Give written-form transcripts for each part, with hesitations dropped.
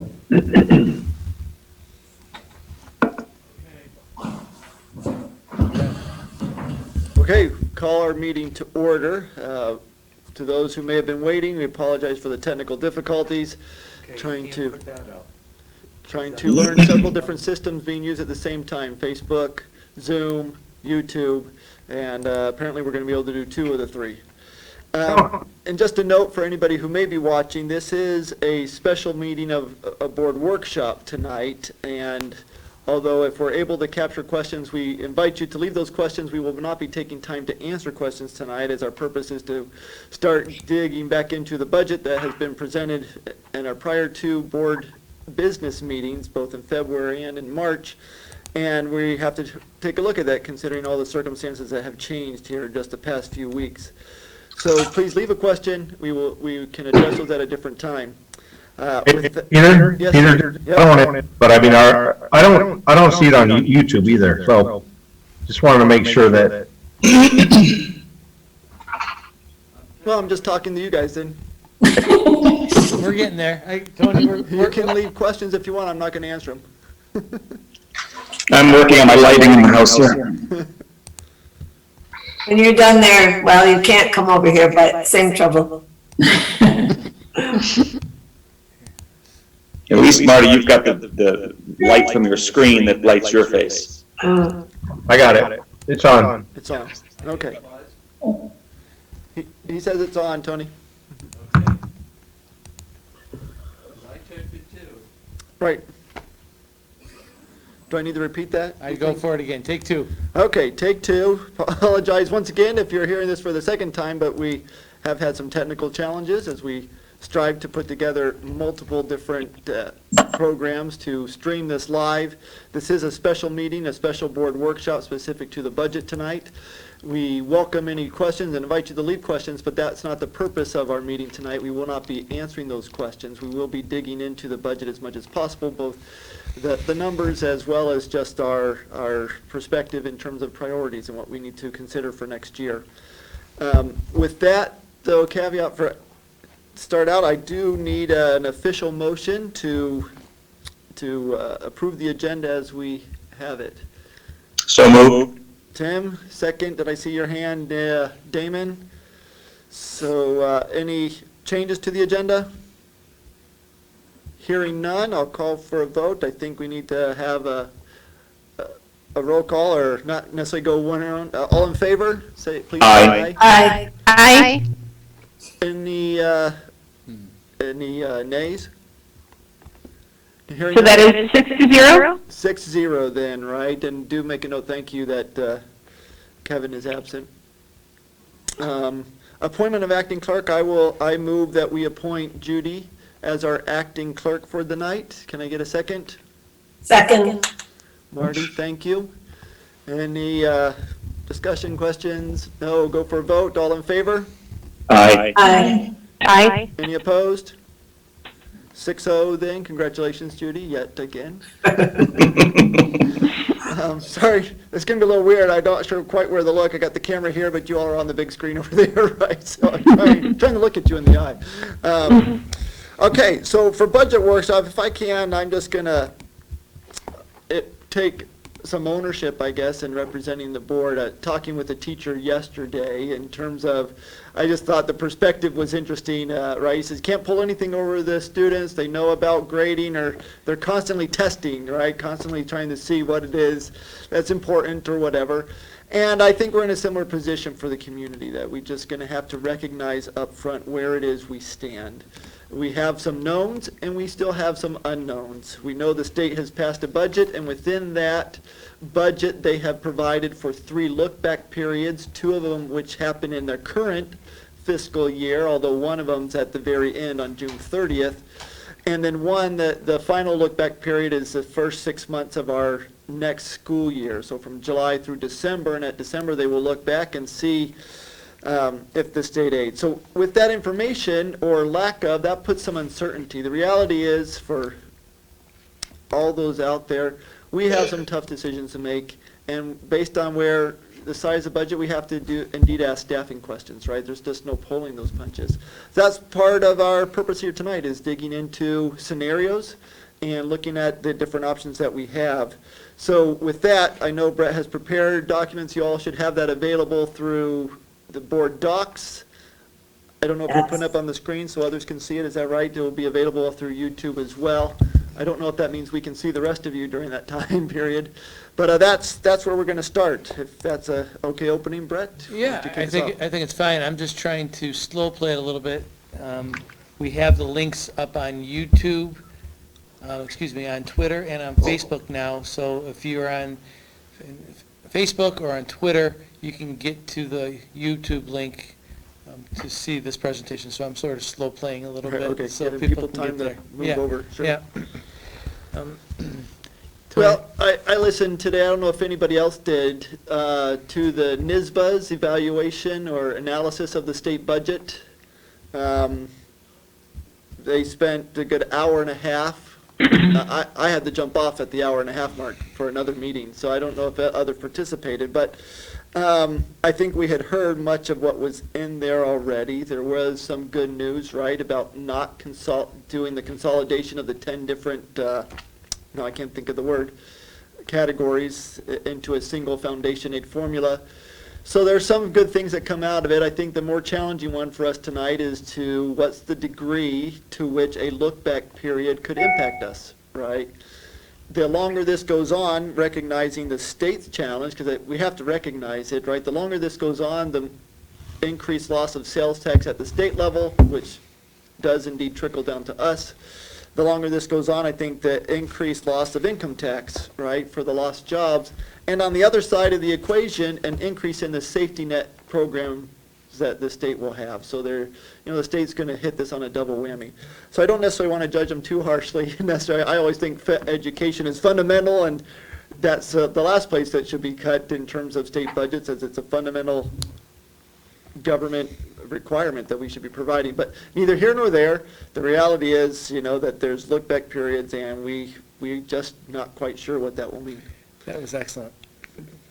Okay, call our meeting to order. To those who may have been waiting, we apologize for the technical difficulties. Trying to learn several different systems being used at the same time: Facebook, Zoom, YouTube, and apparently we're going to be able to do 2 of the 3. And just a note for anybody who may be watching, this is a special meeting of a board workshop tonight, and although if we're able to capture questions, we invite you to leave those questions. We will not be taking time to answer questions tonight, as our purpose is to start digging back into the budget that has been presented in our prior 2 board business meetings, both in February and in March. And we have to take a look at that, considering all the circumstances that have changed here in just the past few weeks. So please leave a question. We can address those at a different time. Peter, yes, Peter, yep. I don't want it, but I mean, I don't see it on YouTube either. So just wanted to make sure that. Well, I'm just talking to you guys then. We're getting there. Tony, You can leave questions if you want. I'm not going to answer them. I'm working on my lighting in the house here. When you're done there, well, you can't come over here, but same trouble. At least, Marty, you've got the light from your screen that lights your face. I got it. It's on. It's on. Okay. He says it's on, Tony. I checked it too. Right. Do I need to repeat that? I go for it again. Take 2. Okay, take 2. Apologize once again if you're hearing this for the second time, but we have had some technical challenges as we strive to put together multiple different programs to stream this live. This is a special meeting, a special board workshop specific to the budget tonight. We welcome any questions and invite you to leave questions, but that's not the purpose of our meeting tonight. We will not be answering those questions. We will be digging into the budget as much as possible, both the numbers as well as just our perspective in terms of priorities and what we need to consider for next year. With that, though, caveat for start out, I do need an official motion to approve the agenda as we have it. So moved. Tim, second. Did I see your hand, Damon? So any changes to the agenda? Hearing none, I'll call for a vote. I think we need to have a roll call, or not necessarily go one around. All in favor? Say please. Aye. Aye. Aye. Any nays? Hearing So that none? is 6-0? 6-0 then, right? And do make a note, thank you, that Kevin is absent. Appointment of acting clerk, I move that we appoint Judy as our acting clerk for the night. Can I get a second? Second. Marty, thank you. Any discussion, questions? No, go for a vote. All in favor? Aye. Aye. Aye. Any opposed? 6-0 then. Congratulations, Judy, yet again. Sorry, it's going to be a little weird. I'm not sure quite where to look. I got the camera here, but you all are on the big screen over there, right? So I'm trying to look at you in the eye. Okay, so for budget workshop, if I can, I'm just going to take some ownership, I guess, in representing the board. Talking with a teacher yesterday in terms of, I just thought the perspective was interesting, right? He says, you can't pull anything over the students. They know about grading, or they're constantly testing, right? Constantly trying to see what it is that's important or whatever. And I think we're in a similar position for the community, that we're just going to have to recognize up front where it is we stand. We have some knowns, and we still have some unknowns. We know the state has passed a budget, and within that budget, they have provided for 3 look-back periods, 2 of them which happen in their current fiscal year, although one of them's at the very end on June 30th. And then one, the final look-back period is the first 6 months of our next school year. So from July through December, and at December, they will look back and see if the state aid. So with that information, or lack of, that puts some uncertainty. The reality is, for all those out there, we have some tough decisions to make, and based on where the size of budget, we have to do, indeed ask staffing questions, right? There's just no pulling those punches. That's part of our purpose here tonight, is digging into scenarios and looking at the different options that we have. So with that, I know Brett has prepared documents. You all should have that available through the board docs. I don't know if we're putting up on the screen so others can see it. Is that right? It will be available through YouTube as well. I don't know if that means we can see the rest of you during that time period. But that's where we're going to start. If that's a okay opening, Brett? why Yeah, don't you kick I us think, off? I think it's fine. I'm just trying to slow play it a little bit. We have the links up on YouTube, on Twitter and on Facebook now. So if you're on Facebook or on Twitter, you can get to the YouTube link to see this presentation. So I'm sort of slow playing a little bit. Okay, So giving people people can time get to there. move Yeah, over. Sure. Yeah. Well, I listened today, I don't know if anybody else did, to the NISBA's evaluation or analysis of the state budget. They spent a good hour and a half. I had to jump off at the hour and a half mark for another meeting, so I don't know if others participated, but I think we had heard much of what was in there already. There was some good news, right, about not doing the consolidation of the 10 different, no, I can't think of the word, categories into a single foundation aid formula. So there's some good things that come out of it. I think the more challenging one for us tonight is to what's the degree to which a look-back period could impact us, right? The longer this goes on, recognizing the state's challenge, because we have to recognize it, right? The longer this goes on, the increased loss of sales tax at the state level, which does indeed trickle down to us. The longer this goes on, I think the increased loss of income tax, right, for the lost jobs. And on the other side of the equation, an increase in the safety net programs that the state will have. So the state's going to hit this on a double whammy. So I don't necessarily want to judge them too harshly. Necessarily, I always think education is fundamental, and that's the last place that should be cut in terms of state budgets, as it's a fundamental government requirement that we should be providing. But neither here nor there. The reality is, that there's look-back periods, and we just not quite sure what that will mean. That was excellent.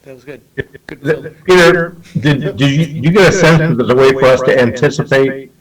That was good. Good. Peter, did you get a sense that there's a way for us to anticipate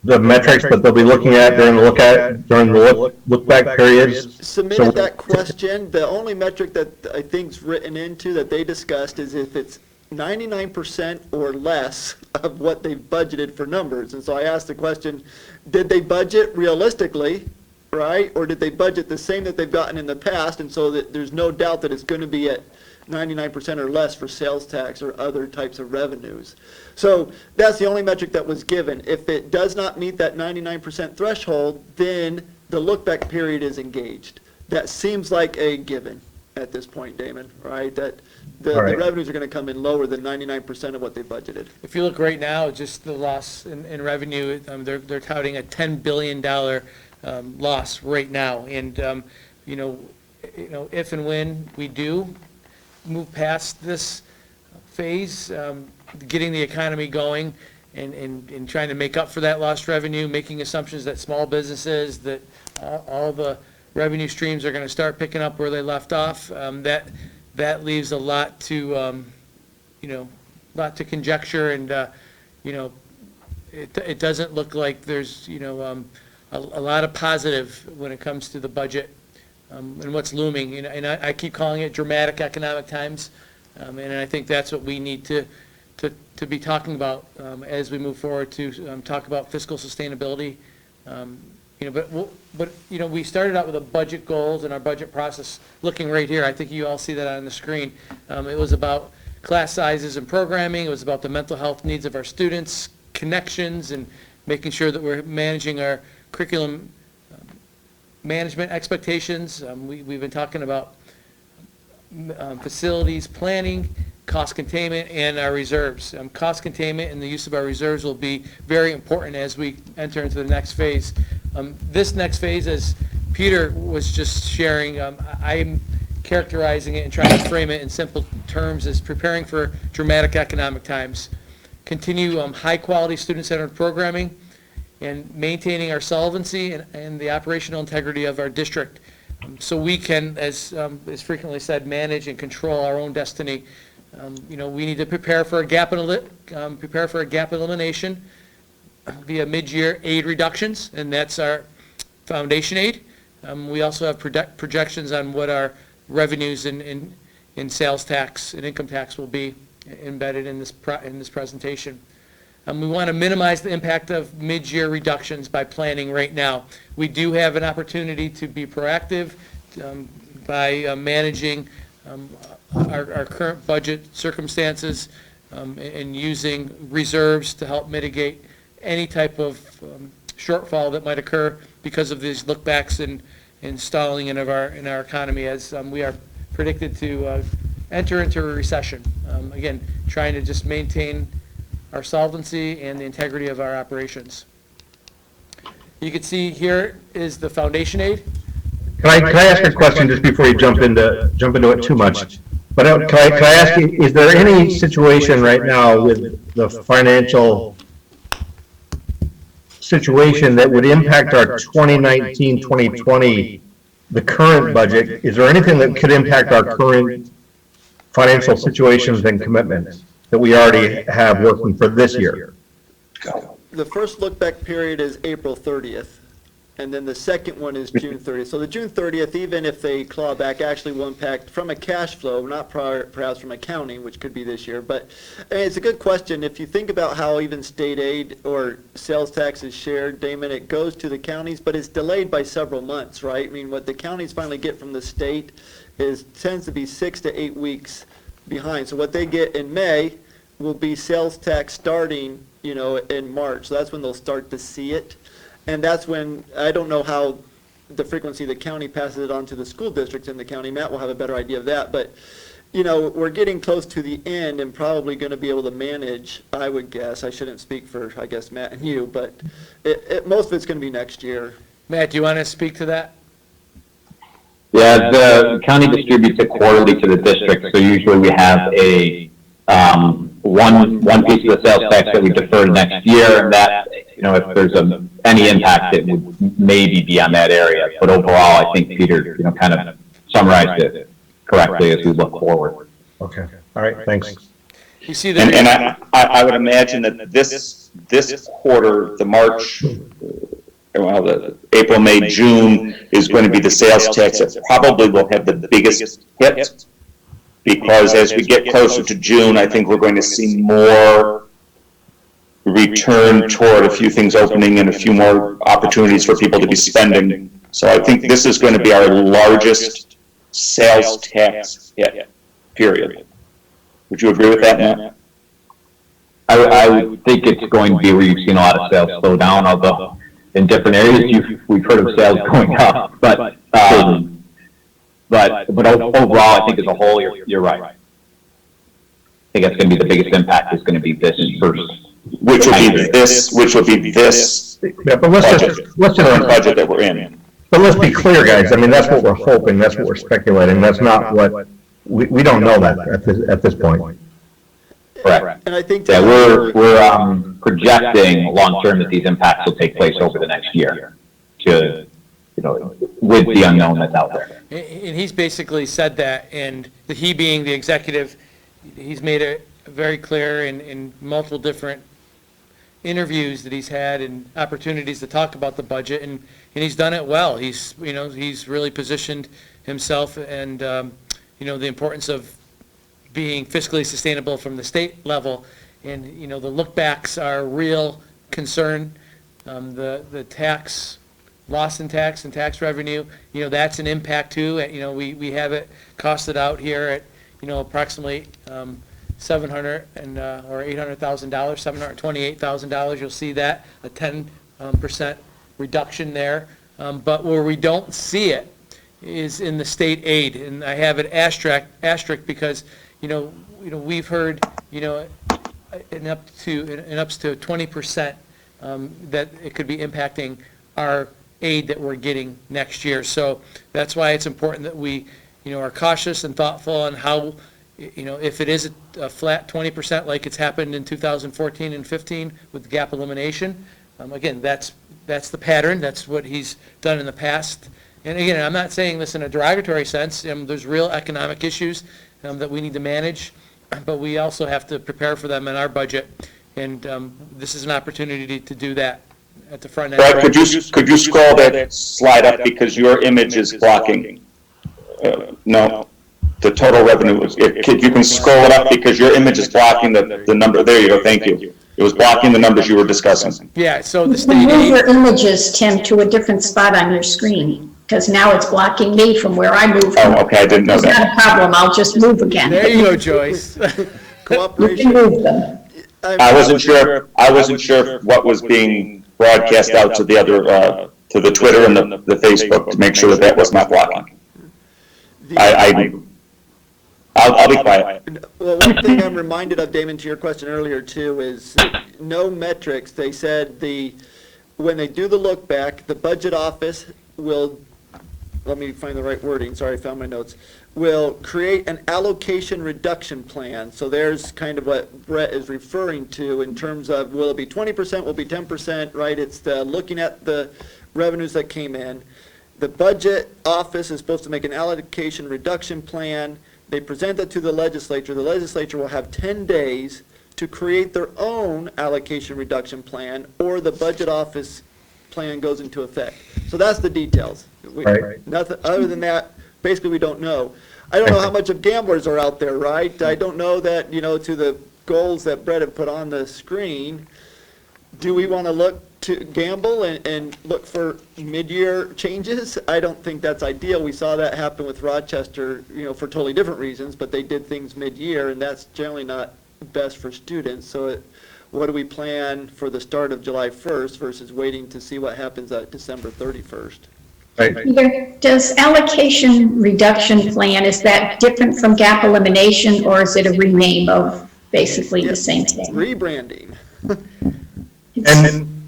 the metrics that they'll be looking at during the look-back periods? Submitted that question. The only metric that I think's written into that they discussed is if it's 99% or less of what they've budgeted for numbers. And so I asked the question, did they budget realistically, right? Or did they budget the same that they've gotten in the past, and so that there's no doubt that it's going to be at 99% or less for sales tax or other types of revenues. So that's the only metric that was given. If it does not meet that 99% threshold, then the look-back period is engaged. That seems like a given at this point, Damon, right? That the revenues are going to come in lower than 99% of what they budgeted. If you look right now, just the loss in revenue, they're touting a $10 billion loss right now. And, if and when we do move past this phase, getting the economy going and trying to make up for that lost revenue, making assumptions that small businesses, that all the revenue streams are going to start picking up where they left off, that leaves a lot to, lot to conjecture, and, it doesn't look like there's, a lot of positive when it comes to the budget and what's looming. And I keep calling it dramatic economic times, and I think that's what we need to be talking about as we move forward to talk about fiscal sustainability. But we started out with a budget goals and our budget process looking right here. I think you all see that on the screen. It was about class sizes and programming. It was about the mental health needs of our students, connections, and making sure that we're managing our curriculum management expectations. We've been talking about facilities planning, cost containment, and our reserves. Cost containment and the use of our reserves will be very important as we enter into the next phase. This next phase, as Peter was just sharing, I'm characterizing it and trying to frame it in simple terms as preparing for dramatic economic times. Continue high-quality student-centered programming, and maintaining our solvency and the operational integrity of our district, so we can, as is frequently said, manage and control our own destiny We need to prepare for a gap elimination via mid-year aid reductions, and that's our foundation aid. We also have projections on what our revenues in sales tax and income tax will be embedded in this presentation. We want to minimize the impact of mid-year reductions by planning right now. We do have an opportunity to be proactive by managing our current budget circumstances and using reserves to help mitigate any type of shortfall that might occur because of these lookbacks and stalling in our economy as we are predicted to enter into a recession. Again, trying to just maintain our solvency and the integrity of our operations. You can see here is the foundation aid. Can I ask you a question just before you jump into it too much? But can I ask you, is there any situation right now with the financial situation that would impact our 2019, 2020, the current budget? Is there anything that could impact our current financial situations and commitments that we already have working for this year? The first look-back period is April 30th, and then the second one is June 30th. So the June 30th, even if they claw back, actually will impact from a cash flow, not perhaps from accounting, which could be this year. But it's a good question. If you think about how even state aid or sales tax is shared, Damon, it goes to the counties, but it's delayed by several months, right? I mean, what the counties finally get from the state tends to be 6 to 8 weeks behind. So what they get in May will be sales tax starting, in March. So that's when they'll start to see it. And that's when, I don't know how the frequency the county passes it on to the school districts in the county. Matt will have a better idea of that. But, we're getting close to the end and probably going to be able to manage, I would guess. I shouldn't speak for, I guess, Matt and you, but most of it's going to be next year. Matt, do you want to speak to that? Yeah, the county distributes it quarterly to the district, so usually we have a one piece of the sales tax that we defer next year, and that, if there's any impact, it would maybe be on that area. But overall, I think Peter, kind of summarized it correctly as we look forward. Okay, all right, thanks. You see that? And I would imagine that this quarter, the March, the April, May, June is going to be the sales tax that probably will have the biggest hit, because as we get closer to June, I think we're going to see more return toward a few things opening and a few more opportunities for people to be spending. So I think this is going to be our largest sales tax hit, period. Would you agree with that, Matt? I would think it's going to be where you've seen a lot of sales slow down, although in different areas we've heard of sales going up. But overall, I think as a whole, you're right. I think that's going to be the biggest impact is going to be this first. Which will be this Yeah, but current budget that we're in. But let's be clear, guys. I mean, that's what we're hoping. That's what we're speculating. That's not what we don't know that at this point. Correct. And I think Yeah, we're projecting long term that these impacts will take place over the next year, with the unknown that's out there. And he's basically said that, and he being the executive, he's made it very clear in multiple different interviews that he's had and opportunities to talk about the budget, and he's done it well. He's really positioned himself and the importance of being fiscally sustainable from the state level, and the lookbacks are a real concern. The tax loss in tax and tax revenue, that's an impact too. We have it costed out here at approximately $700,000 or $800,000, $728,000. You'll see that a 10% reduction there. But where we don't see it is in the state aid, and I have it asterisk because we've heard in up to 20% that it could be impacting our aid that we're getting next year. So that's why it's important that we are cautious and thoughtful on how, if it is a flat 20% like it's happened in 2014 and 15 with gap elimination. Again, that's the pattern. That's what he's done in the past. And again, I'm not saying this in a derogatory sense. There's real economic issues that we need to manage. but we also have to prepare for them in our budget, and this is an opportunity to do that at the front end. Brad, could you scroll that slide up because your image is blocking? No, the total revenue is, if you can scroll it up because your image is blocking the number. There you go, thank you. It was blocking the numbers you were discussing. Yeah, so the You state can move aid, your images, Tim, to a different spot on your screen, because now it's blocking me from where I moved. Oh, okay, I didn't know It's that. not a problem, I'll just move again. there you go, Joyce. You can Cooperation. move them. I wasn't sure what was being broadcast out to the other, to the Twitter and the Facebook to make sure that was not blocking. I'll be quiet. Well, one thing I'm reminded of, Damon, to your question earlier too, is no metrics. They said when they do the look back, the budget office will, let me find the right wording, sorry, I found my notes, will create an allocation reduction plan. So there's kind of what Brett is referring to in terms of, will it be 20%, will it be 10%, right? It's looking at the revenues that came in. The budget office is supposed to make an allocation reduction plan. They present that to the legislature. The legislature will have 10 days to create their own allocation reduction plan, or the budget office plan goes into effect. So that's the details. Right. Nothing, other than that, basically we don't know. I don't know how much of gamblers are out there, right? I don't know that, to the goals that Brett had put on the screen, do we want to look to gamble and look for mid-year changes? I don't think that's ideal. We saw that happen with Rochester, for totally different reasons, but they did things mid-year, and that's generally not best for students. So what do we plan for the start of July 1st versus waiting to see what happens at December 31st? Right. Peter, does allocation reduction plan, is that different from gap elimination, or is it a rename of basically the same thing? Rebranding.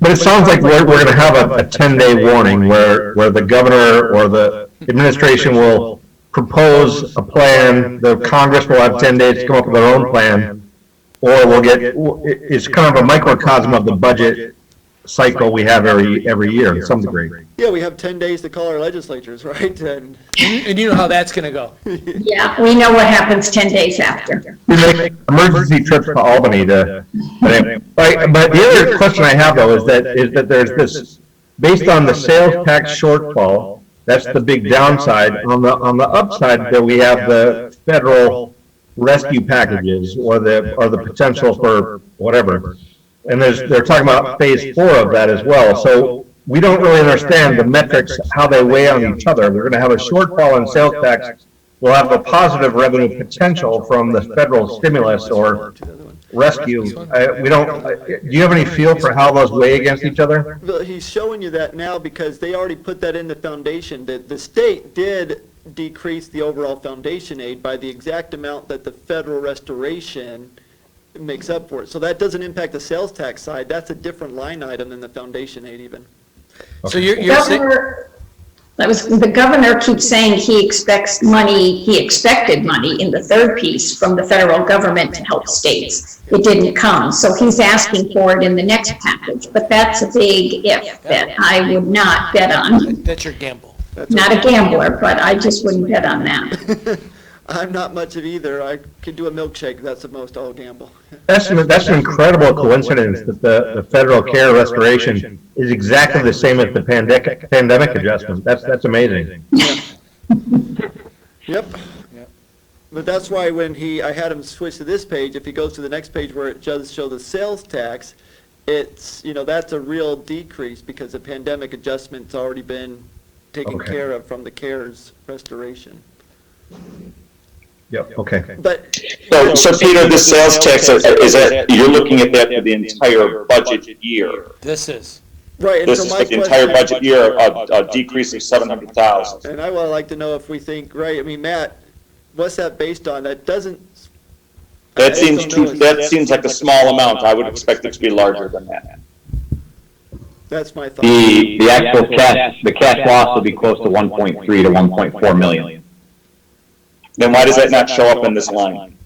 But it sounds like we're going to have a 10-day warning where the governor or the administration will propose a plan, the Congress will have 10 days to come up with their own plan, or it's kind of a microcosm of the budget cycle we have every year to some degree. Yeah, we have 10 days to call our legislatures, right? And And you know how that's going to go. Yeah, we know what happens 10 days after. We make emergency trips to Albany but the other question I have though is that there's this, based on the sales tax shortfall, that's the big downside. On the upside, that we have the federal rescue packages or the potential for whatever. And they're talking about phase 4 of that as well. So we don't really understand the metrics, how they weigh on each other. We're going to have a shortfall in sales tax. We'll have a positive revenue potential from the federal stimulus or rescue. Do you have any feel for how those weigh against each other? Well, he's showing you that now because they already put that in the foundation. The state did decrease the overall foundation aid by the exact amount that the federal restoration makes up for it. So that doesn't impact the sales tax side. That's a different line item than the foundation aid even. So you're saying, The governor keeps saying he expected money in the third piece from the federal government to help states. It didn't come, so he's asking for it in the next package, but that's a big if that I would not bet on. that's your gamble. Not a gambler, but I just wouldn't bet on that. I'm not much of either. I could do a milkshake. That's the most I'll gamble. That's an incredible coincidence that the federal care restoration is exactly the same as the pandemic adjustment. That's amazing. Yep. But that's why when I had him switch to this page, if he goes to the next page where it does show the sales tax, it's, that's a real decrease because the pandemic adjustment's already been taken care of from the CARES restoration. Yep, okay. But So Peter, the sales tax, you're looking at that for the entire budget year? This is. right, and This so is my for the question, entire budget year, a decrease of 700,000. and I would like to know if we think, right, I mean, Matt, what's that based on? That doesn't. That seems like a small amount. I would expect it to be larger than that. That's my thought. The actual cash loss will be close to 1.3 to 1.4 million. Then why does that not show up in this line?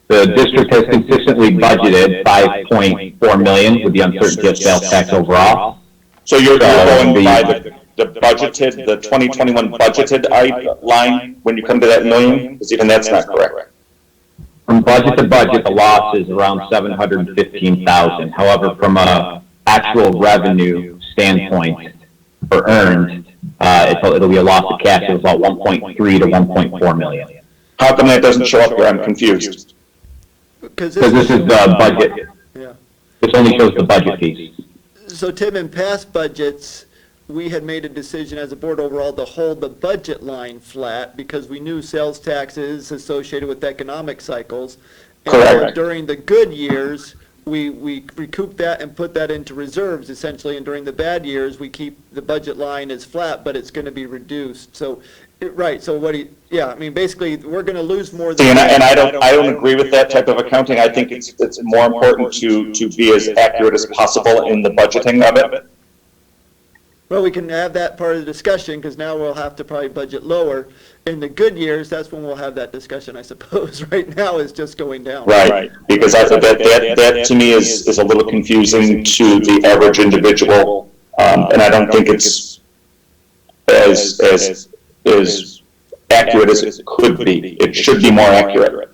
The district has consistently budgeted 5.4 million with the uncertainty of sales tax overall. So you're going by the budgeted, the 2021 budgeted line when you come to that million? Because even that's not correct. From budget to budget, the loss is around 715,000. However, from a actual revenue standpoint for earned, it'll be a loss of cash of about 1.3 to 1.4 million. How come that doesn't show up here? I'm confused. Because Because this is the budget. Yeah. This only shows the budget piece. So Tim, in past budgets, we had made a decision as a board overall to hold the budget line flat because we knew sales taxes associated with economic cycles. And Correct. during the good years, we recoup that and put that into reserves essentially, and during the bad years, we keep the budget line as flat, but it's going to be reduced. So, right, so I mean, basically, we're going to lose more than. See, and I don't agree with that type of accounting. I think it's more important to be as accurate as possible in the budgeting of it. Well, we can have that part of the discussion, because now we'll have to probably budget lower. In the good years, that's when we'll have that discussion, I suppose. Right now, it's just going down. Right, because I think that to me is a little confusing to the average individual, and I don't think it's as accurate as it could be. It should be more accurate,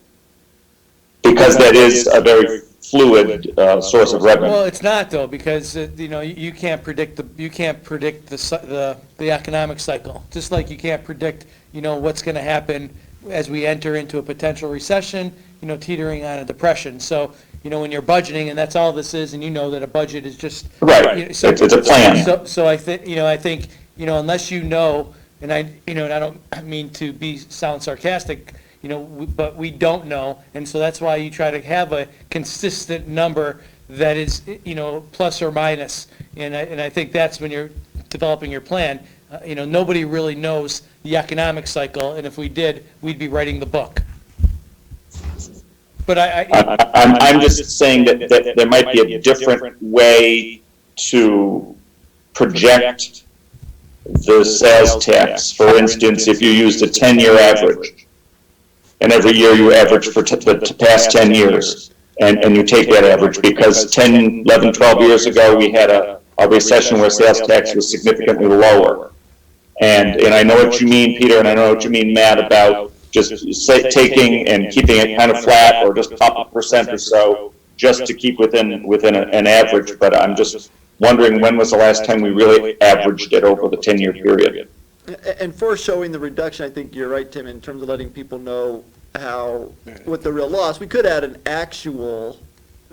because that is a very fluid source of revenue. Well, it's not though, because, you can't predict the economic cycle. Just like you can't predict, what's going to happen as we enter into a potential recession, teetering on a depression. So, when you're budgeting, and that's all this is, and that a budget is just. Right, So- it's a plan. So I think, unless and I don't mean to sound sarcastic, but we don't know, and so that's why you try to have a consistent number that is, plus or minus, and I think that's when you're developing your plan. Nobody really knows the economic cycle, and if we did, we'd be writing the book. But I'm just saying that there might be a different way to project the sales tax. For instance, if you used a 10-year average, and every year you average for the past 10 years, and you take that average, because 10, 11, 12 years ago, we had a recession where sales tax was significantly lower. And I know what you mean, Peter, and I know what you mean, Matt, about just taking and keeping it kind of flat, or just up 1% or so, just to keep within an average. But I'm just wondering, when was the last time we really averaged it over the 10-year period? And for showing the reduction, I think you're right, Tim, in terms of letting people know what the real loss. We could add an actual,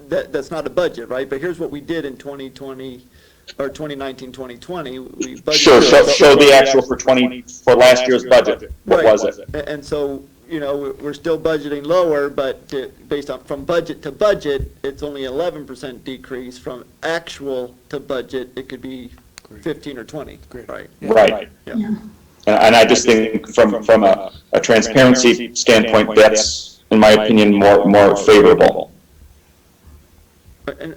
that's not a budget, right? But here's what we did in 2020, or 2019, 2020. We budgeted. Sure, show the actual for last year's budget. What was it? And so, we're still budgeting lower, but based on, from budget to budget, it's only 11% decrease. From actual to budget, it could be 15 or 20, right? Right. Yeah. And I just think from a transparency standpoint, that's, in my opinion, more favorable. And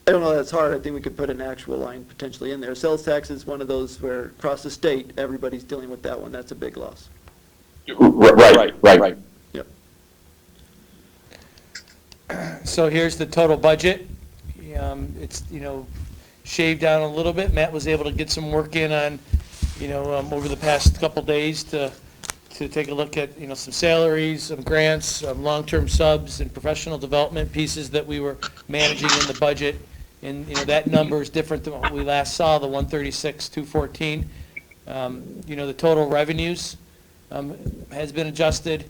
I don't know, that's hard. I think we could put an actual line potentially in there. Sales tax is one of those where across the state, everybody's dealing with that one. That's a big loss. Right. Yep. So here's the total budget. It's, shaved down a little bit. Matt was able to get some work in on, over the past couple days to take a look at, some salaries, some grants, some long-term subs, and professional development pieces that we were managing in the budget. And, that number is different than what we last saw, the 136,214. The total revenues has been adjusted,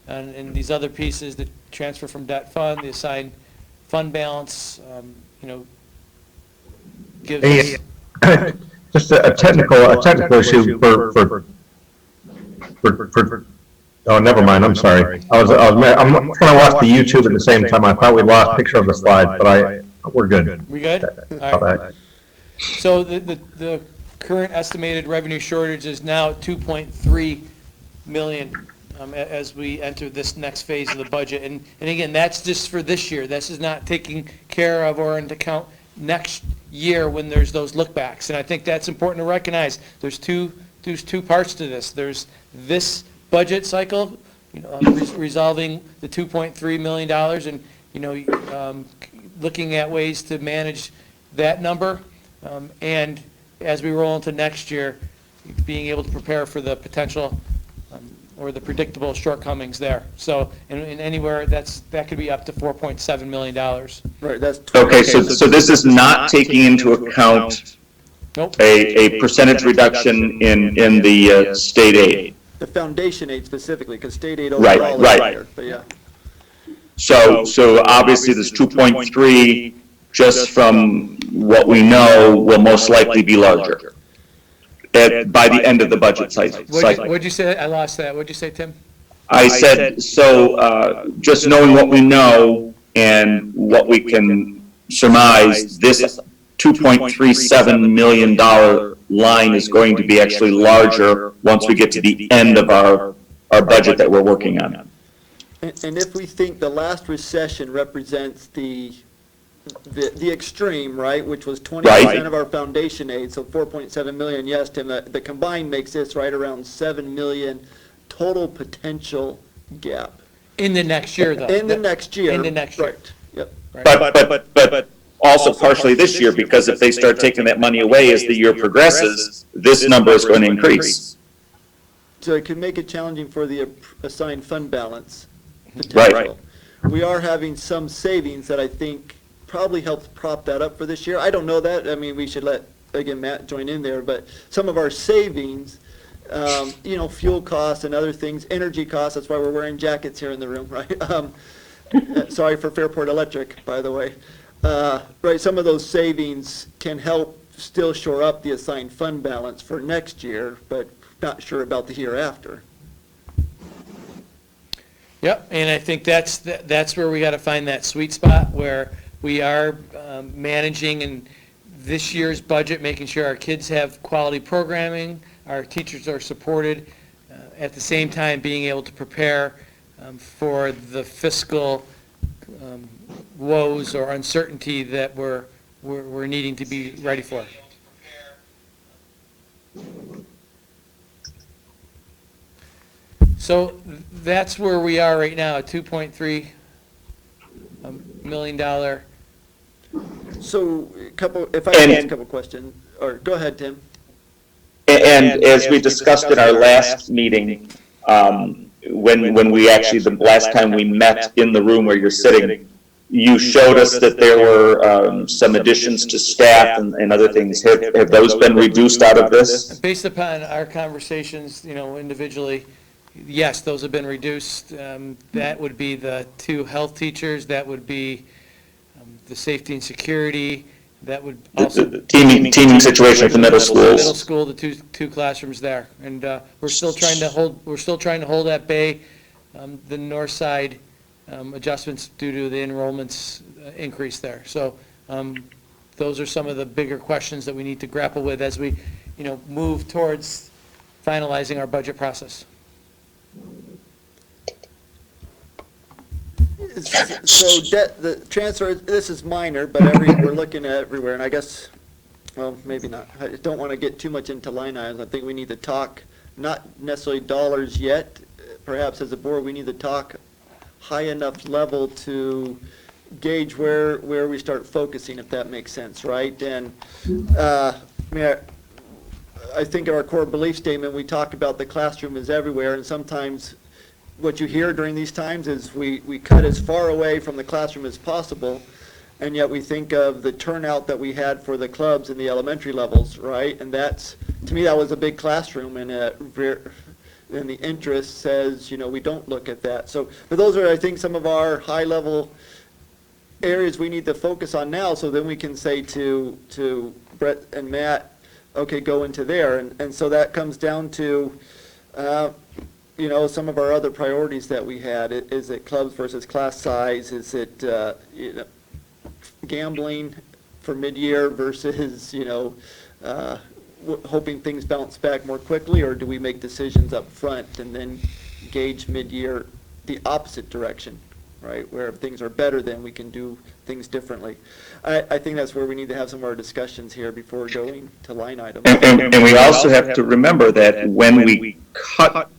and these other pieces, the transfer from debt fund, the assigned fund balance, gives Hey, us. just a technical issue for, oh, never mind, I'm sorry. I'm trying to watch the YouTube at the same time. I thought we lost picture of the slide, but we're good. We good? All right. So the current estimated revenue shortage is now 2.3 million as we enter this next phase of the budget. And again, that's just for this year. This is not taking care of or into account next year when there's those lookbacks. And I think that's important to recognize. There's two parts to this. There's this budget cycle, resolving the $2.3 million and, looking at ways to manage that number. And as we roll into next year, being able to prepare for the potential or the predictable shortcomings there. So, in anywhere, that could be up to $4.7 million. Right, that's. Okay, so this is not taking into account Nope. a percentage reduction in the state aid. The foundation aid specifically, because state aid Right, overall is right. higher, but yeah. So obviously this 2.3, just from what we know, will most likely be larger by the end of the budget cycle. What'd you say? I lost that. What'd you say, Tim? I said, just knowing what we know and what we can surmise, this $2.37 million line is going to be actually larger once we get to the end of our budget that we're working on. And if we think the last recession represents the extreme, right, which was 20% of our foundation aid, so 4.7 million, yes, Tim, the combined makes this right around 7 million total potential gap. In the next year, though. In the next year. In the next year. Right, yep. Right. But also partially this year, because if they start taking that money away as the year progresses, this number is going to increase. So it can make it challenging for the assigned fund balance Right. potential. We are having some savings that I think probably helps prop that up for this year. I don't know that. I mean, we should let, again, Matt join in there, but some of our savings, fuel costs and other things, energy costs, that's why we're wearing jackets here in the room, right? Sorry for Fairport Electric, by the way. Right, some of those savings can help still shore up the assigned fund balance for next year, but not sure about the year after. Yep, and I think that's where we got to find that sweet spot where we are managing in this year's budget, making sure our kids have quality programming, our teachers are supported, at the same time being able to prepare for the fiscal woes or uncertainty that we're needing to be ready for. So that's where we are right now, a $2.3 million. So, if I can ask a couple questions, or go ahead, Tim. And as we discussed in our last meeting, when we actually, the last time we met in the room where you're sitting, you showed us that there were some additions to staff and other things. Have those been reduced out of this? Based upon our conversations, individually, yes, those have been reduced. That would be the 2 health teachers, that would be the safety and security, that would also. The teaming situation at the middle schools. Middle school, the two classrooms there. And we're still trying to hold at bay the north side adjustments due to the enrollments increase there. So those are some of the bigger questions that we need to grapple with as we, move towards finalizing our budget process. So the transfer, this is minor, but we're looking at everywhere, and I guess, well, maybe not. I don't want to get too much into line items. I think we need to talk, not necessarily dollars yet. Perhaps as a board, we need to talk high enough level to gauge where we start focusing, if that makes sense, right? And I think in our core belief statement, we talk about the classroom is everywhere, and sometimes what you hear during these times is we cut as far away from the classroom as possible, and yet we think of the turnout that we had for the clubs in the elementary levels, right? And that's, to me, that was a big classroom, and the interest says, we don't look at that. So, but those are, I think, some of our high-level areas we need to focus on now, so then we can say to Brett and Matt, okay, go into there. And so that comes down to, some of our other priorities that we had. Is it clubs versus class size? Is it, gambling for mid-year versus, hoping things bounce back more quickly, or do we make decisions up front and then gauge mid-year the opposite direction, right? Where if things are better, then we can do things differently. I think that's where we need to have some of our discussions here before going to line items. And we also have to remember that when we cut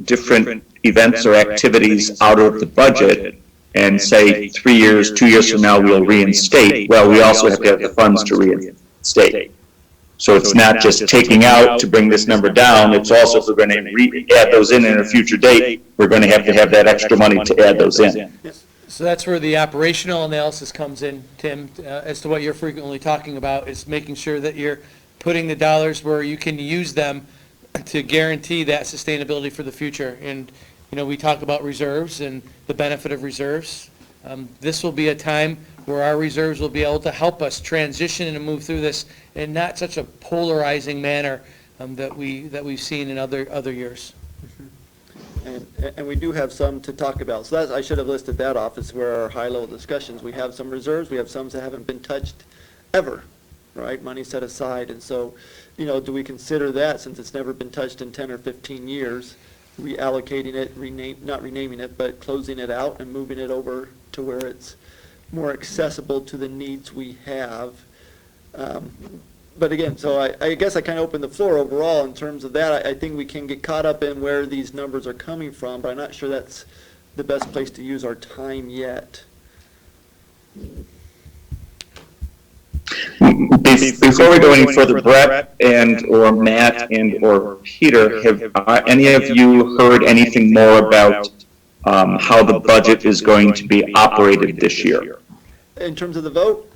different events or activities out of the budget and say 3 years, 2 years from now we'll reinstate, well, we also have to have the funds to reinstate. So it's not just taking out to bring this number down, it's also if we're going to add those in a future date, we're going to have that extra money to add those in. So that's where the operational analysis comes in, Tim, as to what you're frequently talking about, is making sure that you're putting the dollars where you can use them to guarantee that sustainability for the future. And, we talk about reserves and the benefit of reserves. This will be a time where our reserves will be able to help us transition and move through this in not such a polarizing manner that we've seen in other years. And we do have some to talk about. So I should have listed that off as where our high-level discussions. We have some reserves, we have some that haven't been touched ever, right? Money set aside. And so, do we consider that, since it's never been touched in 10 or 15 years, reallocating it, not renaming it, but closing it out and moving it over to where it's more accessible to the needs we have? But again, so I guess I kind of opened the floor overall in terms of that. I think we can get caught up in where these numbers are coming from, but I'm not sure that's the best place to use our time yet. Before we go any further, Brett or Matt or Peter, have any of you heard anything more about how the budget is going to be operated this year? In terms of the vote?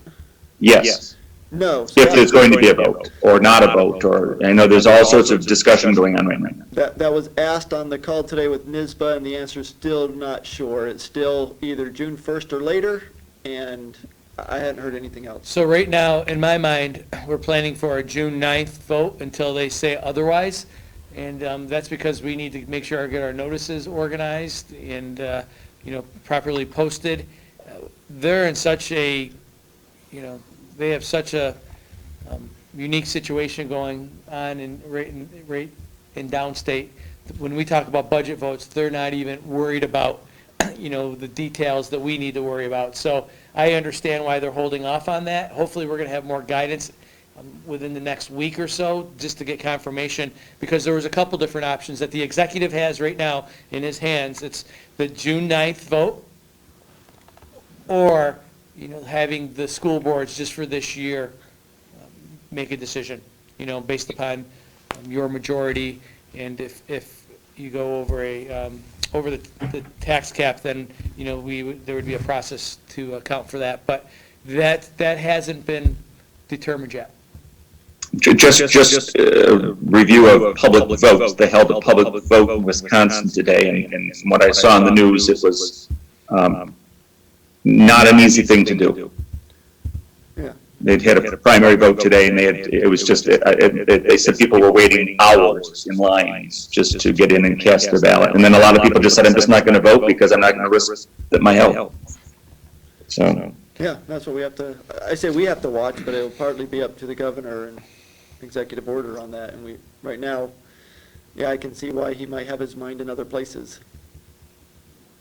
Yes. No. If there's going to be a vote, or not a vote, or, I know there's all sorts of discussion going on right now. That was asked on the call today with NISBA, and the answer is still not sure. It's still either June 1st or later, and I hadn't heard anything else. So right now, in my mind, we're planning for a June 9th vote until they say otherwise. And that's because we need to make sure we get our notices organized and, properly posted. They're in such a, they have such a unique situation going on in downstate. When we talk about budget votes, they're not even worried about, the details that we need to worry about. So I understand why they're holding off on that. Hopefully, we're going to have more guidance within the next week or so, just to get confirmation, because there was a couple different options that the executive has right now in his hands. It's the June 9th vote, or, having the school boards just for this year make a decision, based upon your majority, and if you go over over the tax cap, then, there would be a process to account for that. But that hasn't been determined yet. Just review of public votes. They held a public vote in Wisconsin today, and from what I saw in the news, it was not an easy thing to do. Yeah. They'd had a primary vote today, and they said people were waiting hours in lines just to get in and cast their ballot. And then a lot of people just said, I'm just not going to vote because I'm not going to risk my health. So. Yeah, that's what we have to, I say we have to watch, but it'll partly be up to the governor and executive order on that. And right now, I can see why he might have his mind in other places.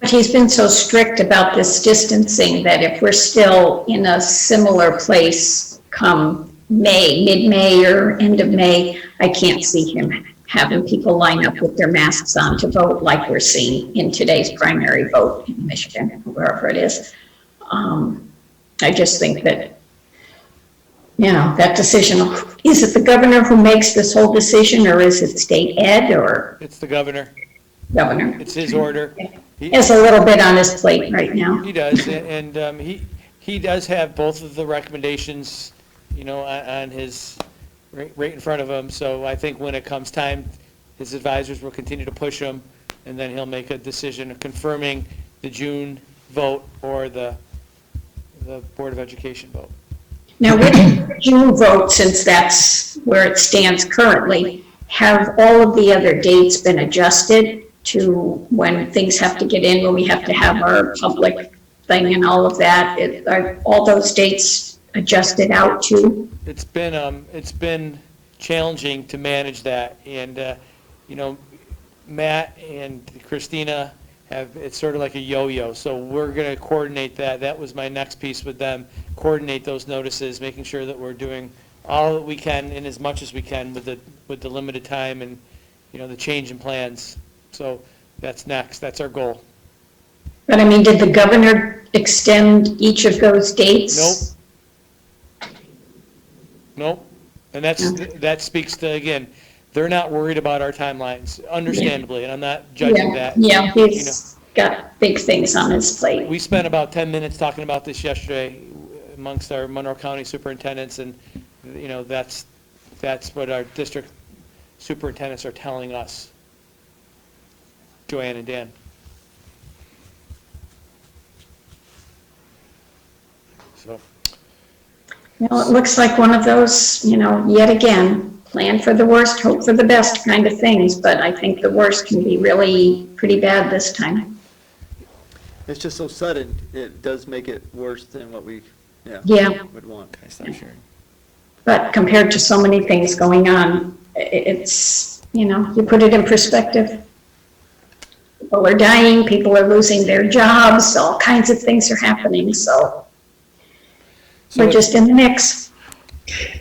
But he's been so strict about this distancing that if we're still in a similar place come May, mid-May or end of May, I can't see him having people line up with their masks on to vote like we're seeing in today's primary vote in Michigan, wherever it is. I just think that, that decision, is it the governor who makes this whole decision, or is it state ed, or? It's the governor. Governor. It's his order. He has a little bit on his plate right now. He does, and he does have both of the recommendations, on his, right in front of him. So I think when it comes time, his advisors will continue to push him, and then he'll make a decision of confirming the June vote or the Board of Education vote. Now, with the June vote, since that's where it stands currently, have all of the other dates been adjusted to when things have to get in, when we have to have our public thing and all of that? Are all those dates adjusted out too? It's been challenging to manage that, and Matt and Christina it's sort of like a yo-yo, so we're going to coordinate that. That was my next piece with them, coordinate those notices, making sure that we're doing all that we can and as much as we can with the limited time and, the change in plans. So that's next. That's our goal. But did the governor extend each of those dates? Nope. And that speaks to, again, they're not worried about our timelines, understandably, and I'm not judging that. Yeah, You know, he's got big things on his plate. we spent about 10 minutes talking about this yesterday amongst our Monroe County superintendents, and, that's what our district superintendents are telling us. Joanne and Dan. So, Well, it looks like one of those, yet again, plan for the worst, hope for the best kind of things, but I think the worst can be really pretty bad this time. It's just so sudden, it does make it worse than what we, Yeah. would want. can I stop sharing? But compared to so many things going on, it's, you put it in perspective. People are dying, people are losing their jobs, all kinds of things are happening, so we're just in the mix.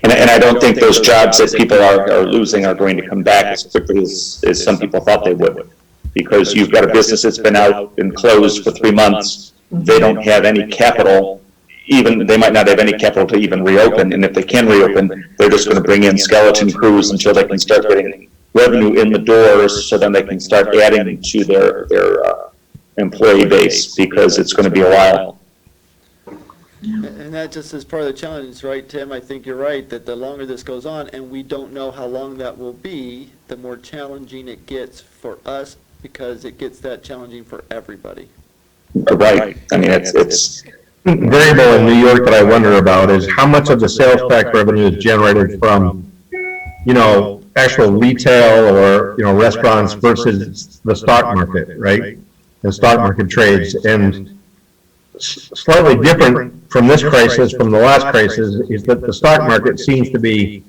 And I don't think those jobs that people are losing are going to come back as quickly as some people thought they would. Because you've got a business that's been out and closed for 3 months, they don't have any capital, they might not have any capital to even reopen, and if they can reopen, they're just gonna bring in skeleton crews until they can start getting revenue in the doors, so then they can start adding to their employee base, because it's gonna be a while. And that just is part of the challenge, right, Tim? I think you're right, that the longer this goes on, and we don't know how long that will be, the more challenging it gets for us, because it gets that challenging for everybody. Right, I mean, it's Variable in New York that I wonder about is how much of the sales tax revenue is generated from, actual retail or, restaurants versus the stock market, right? The stock market trades. And slightly different from this crisis, from the last crisis, is that the stock market seems to be,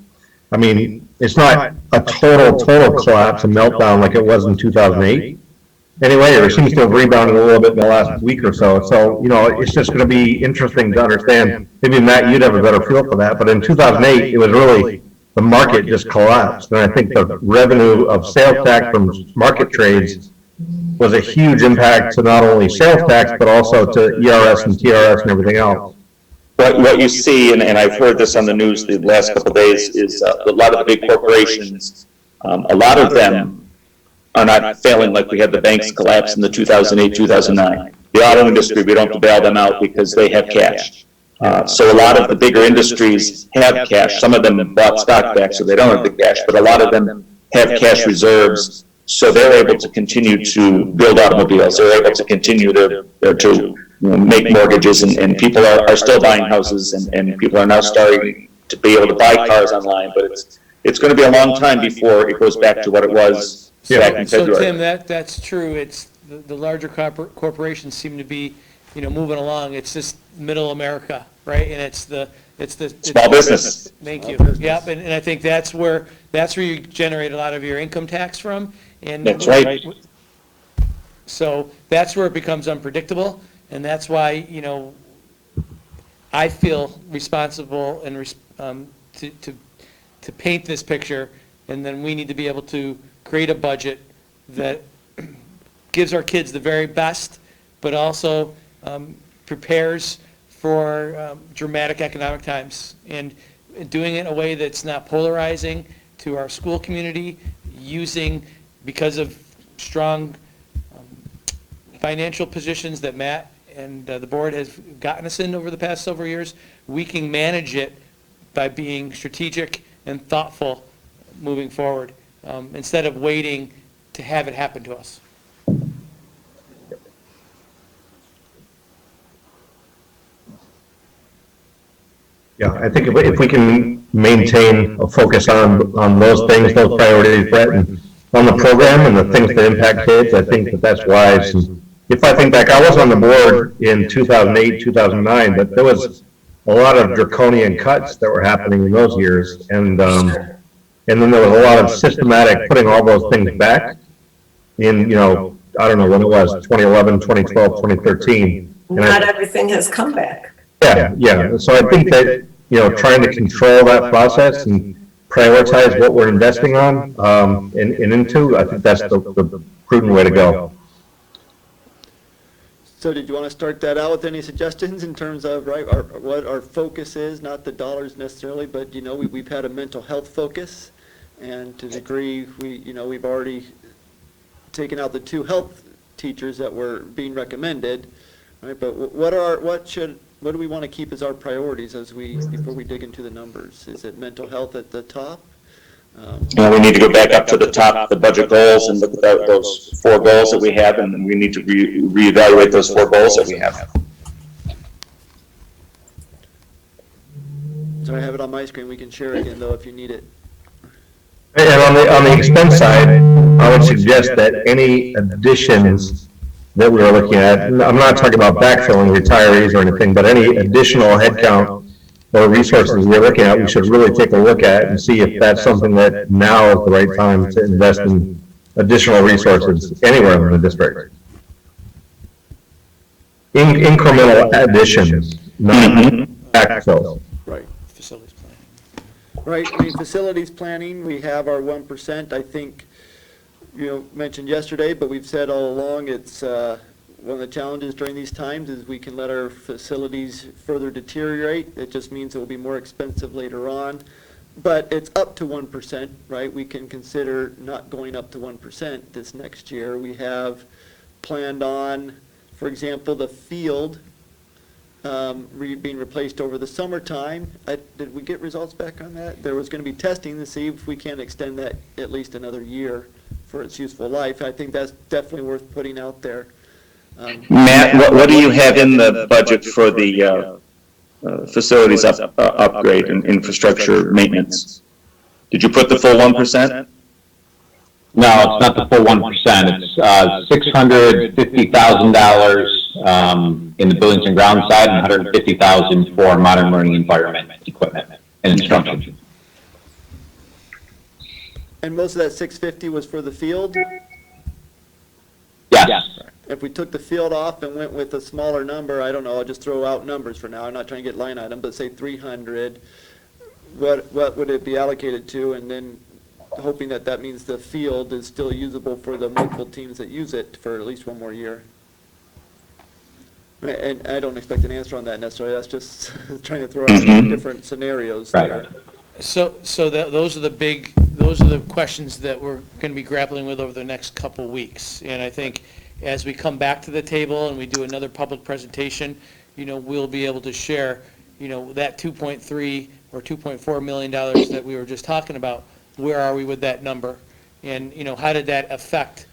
it's not a total collapse and meltdown like it was in 2008. Anyway, it seems to have rebounded a little bit in the last week or so. So, it's just going to be interesting to understand. Maybe, Matt, you'd have a better feel for that. But in 2008, it was really, the market just collapsed. And I think the revenue of sales tax from market trades was a huge impact to not only sales tax, but also to ERS and TRS and everything else. what you see, and I've heard this on the news the last couple of days, is a lot of the big corporations, a lot of them are not failing like we had the banks collapse in the 2008, 2009. The auto industry, we don't have to bail them out because they have cash. So a lot of the bigger industries have cash. Some of them bought stock back, so they don't have the cash, but a lot of them have cash reserves, so they're able to continue to build automobiles. They're able to continue to make mortgages, and people are still buying houses, and people are now starting to be able to buy cars online, but it's going to be a long time before it goes back to what it was back in So February. Tim, that's true. It's the larger corporations seem to be, moving along. It's just middle America, right? And it's the Small business. Thank you. Yep, and I think that's where you generate a lot of your income tax from. And That's right. So that's where it becomes unpredictable, and that's why, I feel responsible and to paint this picture, and then we need to be able to create a budget that gives our kids the very best, but also prepares for dramatic economic times, and doing it in a way that's not polarizing to our school community, because of strong financial positions that Matt and the board has gotten us in over the past several years, we can manage it by being strategic and thoughtful moving forward, instead of waiting to have it happen to us. Yeah, I think if we can maintain a focus on those things, those priorities, Brett, and on the program and the things that impact kids, I think that's wise. And if I think back, I was on the board in 2008, 2009, but there was a lot of draconian cuts that were happening in those years. And then there was a lot of systematic putting all those things back in, I don't know when it was, 2011, 2012, 2013. Not everything has come back. Yeah. So I think that, trying to control that process and prioritize what we're investing on and into, I think that's the prudent way to go. So did you want to start that out with any suggestions in terms of, right, what our focus is, not the dollars necessarily, but, we've had a mental health focus, and to the degree we've already taken out the 2 health teachers that were being recommended, right, but what do we want to keep as our priorities before we dig into the numbers? Is it mental health at the top? We need to go back up to the top of the budget goals and look at those 4 goals that we have, and we need to reevaluate those 4 goals that we have. So I have it on my screen. We can share again, though, if you need it. And on the expense side, I would suggest that any additions that we are looking at, I'm not talking about backfilling retirees or anything, but any additional headcount or resources we're looking at, we should really take a look at and see if that's something that now is the right time to invest in additional resources anywhere in the district. Incremental additions, not backfills. Right. Facilities planning. Right, I mean, facilities planning, we have our 1%, I think, mentioned yesterday, but we've said all along, it's, one of the challenges during these times is we can let our facilities further deteriorate. It just means it will be more expensive later on, but it's up to 1%, right? We can consider not going up to 1% this next year. We have planned on, for example, the field being replaced over the summertime. Did we get results back on that? There was going to be testing to see if we can extend that at least another year for its useful life. I think that's definitely worth putting out there. Matt, what do you have in the budget for the facilities upgrade and infrastructure maintenance? Did you put the full 1%? No, it's not the full 1%. It's $650,000 in the buildings and grounds side and $150,000 for modern learning environment equipment and instruction. And most of that 650 was for the field? Yes. If we took the field off and went with a smaller number, I don't know, I'll just throw out numbers for now, I'm not trying to get line item, but say 300, what would it be allocated to? And then hoping that means the field is still usable for the multiple teams that use it for at least 1 more year. And I don't expect an answer on that necessarily, that's just trying to throw out different scenarios there. So those are the questions that we're going to be grappling with over the next couple weeks. And I think as we come back to the table and we do another public presentation, we'll be able to share, that 2.3 or $2.4 million that we were just talking about. Where are we with that number? And, how did that affect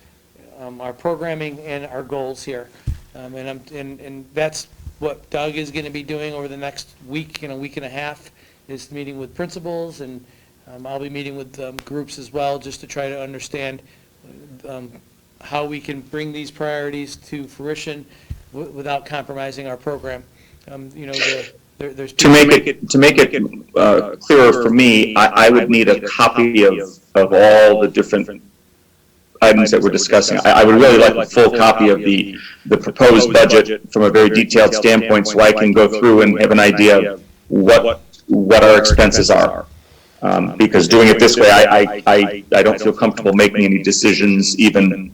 our programming and our goals here? And that's what Doug is going to be doing over the next week and a week and a half, is meeting with principals, and I'll be meeting with groups as well, just to try to understand how we can bring these priorities to fruition without compromising our program. There's To make it clearer for me, I would need a copy of all the different items that we're discussing. I would really like a full copy of the proposed budget from a very detailed standpoint, so I can go through and have an idea of what our expenses are. Because doing it this way, I don't feel comfortable making any decisions, even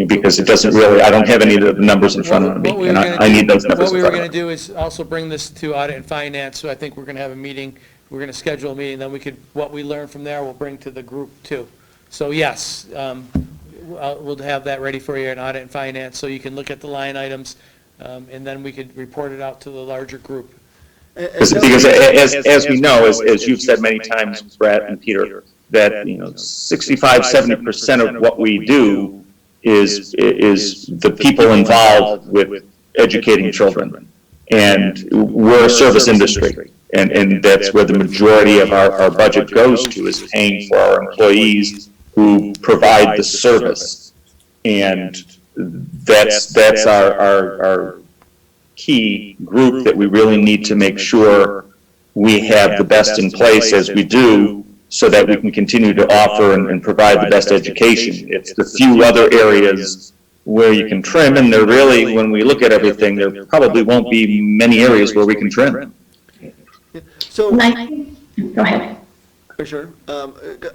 because it doesn't really, I don't have any of the numbers in front of me, and I need those numbers What we in were front going of to me. do is also bring this to audit and finance, so I think we're going to have a meeting, we're going to schedule a meeting, then what we learn from there, we'll bring to the group too. So yes, we'll have that ready for you in audit and finance, so you can look at the line items, and then we could report it out to the larger group. Because as we know, as you've said many times, Brett and Peter, that 65-70% of what we do is the people involved with educating children, and we're a service industry, and that's where the majority of our budget goes to, is paying for our employees who provide the service, and that's our key group that we really need to make sure we have the best in place as we do, so that we can continue to offer and provide the best education. It's the few other areas where you can trim, and there really, when we look at everything, there probably won't be many areas where we can trim. So, Go ahead. for sure,